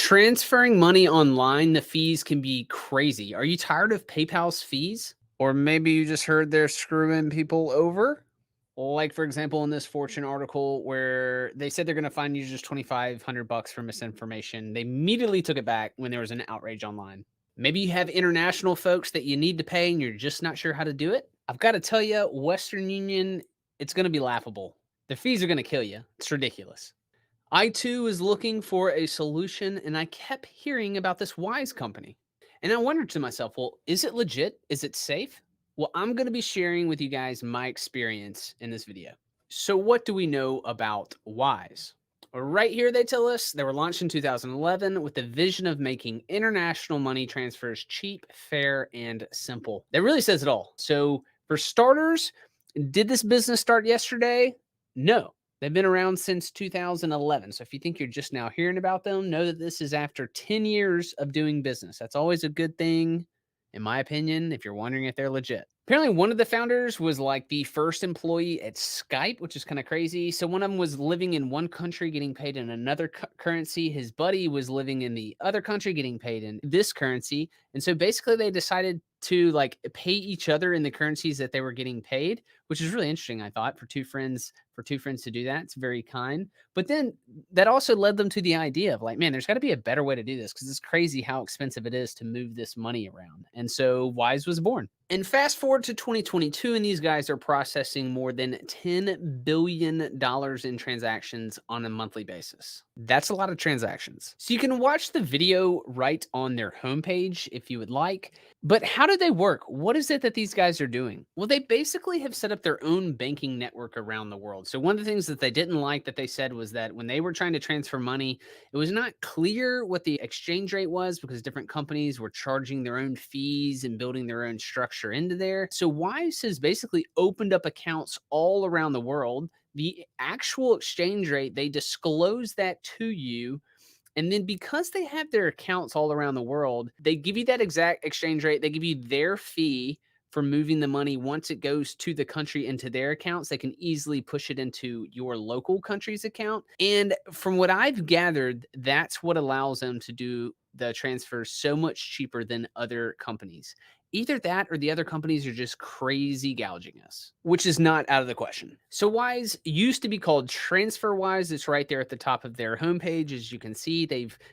Transferring money online, the fees can be crazy. Are you tired of PayPal's fees? Or maybe you just heard they're screwing people over? Like, for example, in this Fortune article where they said they're going to fine users 2,500 bucks for misinformation. They immediately took it back when there was an outrage online. Maybe you have international folks that you need to pay and you're just not sure how to do it. I've got to tell you, Western Union, it's going to be laughable. The fees are going to kill you. It's ridiculous. I too was looking for a solution and I kept hearing about this Wise company. And I wondered to myself, well, is it legit? Is it safe? Well, I'm going to be sharing with you guys my experience in this video. So, what do we know about Wise? Right here, they tell us they were launched in 2011 with the vision of making international money transfers cheap, fair, and simple. That really says it all. So, for starters, did this business start yesterday? No. They've been around since 2011. So if you think you're just now hearing about them, know that this is after 10 years of doing business. That's always a good thing, in my opinion, if you're wondering if they're legit. Apparently, one of the founders was like the first employee at Skype, which is kind of crazy. So one of them was living in one country, getting paid in another currency. His buddy was living in the other country, getting paid in this currency. And so basically, they decided to like pay each other in the currencies that they were getting paid, which is really interesting. I thought for two friends to do that, it's very kind. But then that also led them to the idea of like, man, there's got to be a better way to do this because it's crazy how expensive it is to move this money around. And so Wise was born. And fast forward to 2022, and these guys are processing more than $10 billion in transactions on a monthly basis. That's a lot of transactions. So you can watch the video right on their homepage if you would like. But how do they work? What is it that these guys are doing? Well, they basically have set up their own banking network around the world. So one of the things that they didn't like that they said was that when they were trying to transfer money, it was not clear what the exchange rate was because different companies were charging their own fees and building their own structure into there. So Wise has basically opened up accounts all around the world. The actual exchange rate, they disclose that to you. And then because they have their accounts all around the world, they give you that exact exchange rate. They give you their fee for moving the money. Once it goes to the country into their accounts, they can easily push it into your local country's account. And from what I've gathered, that's what allows them to do the transfer so much cheaper than other companies. Either that or the other companies are just crazy gouging us, which is not out of the question. So Wise used to be called Transferwise. It's right there at the top of their homepage. As you can see,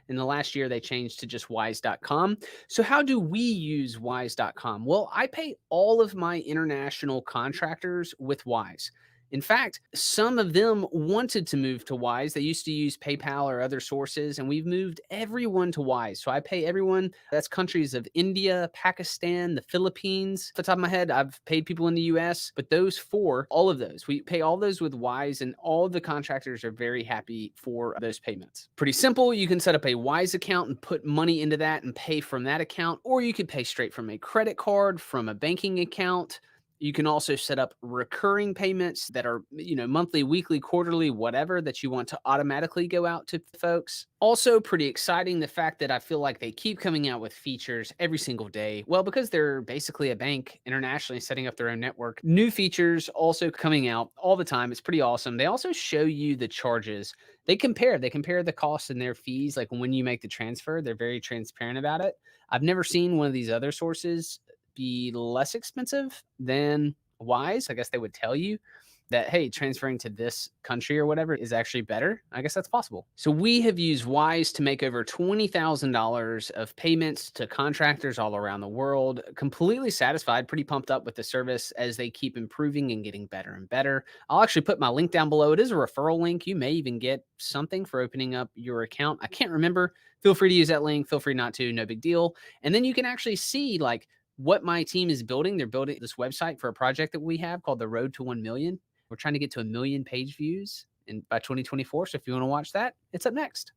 in the last year, they changed to just wise.com. So how do we use wise.com? Well, I pay all of my international contractors with Wise. In fact, some of them wanted to move to Wise. They used to use PayPal or other sources, and we've moved everyone to Wise. So I pay everyone. That's countries of India, Pakistan, the Philippines. Off the top of my head, I've paid people in the US, but those four, all of those, we pay all those with Wise, and all of the contractors are very happy for those payments. Pretty simple. You can set up a Wise account and put money into that and pay from that account, or you could pay straight from a credit card, from a banking account. You can also set up recurring payments that are, monthly, weekly, quarterly, whatever that you want to automatically go out to folks. Also, pretty exciting the fact that I feel like they keep coming out with features every single day. Well, because they're basically a bank internationally setting up their own network. New features also coming out all the time. It's pretty awesome. They also show you the charges. They compare the costs and their fees. Like when you make the transfer, they're very transparent about it. I've never seen one of these other sources be less expensive than Wise. I guess they would tell you that, hey, transferring to this country or whatever is actually better. I guess that's possible. So we have used Wise to make over $20,000 of payments to contractors all around the world. Completely satisfied, pretty pumped up with the service as they keep improving and getting better and better. I'll actually put my link down below. It is a referral link. You may even get something for opening up your account. I can't remember. Feel free to use that link. Feel free not to. No big deal. And then you can actually see like what my team is building. They're building this website for a project that we have called the Road to 1 Million. We're trying to get to 1 million page views by 2024. So if you want to watch that, it's up next.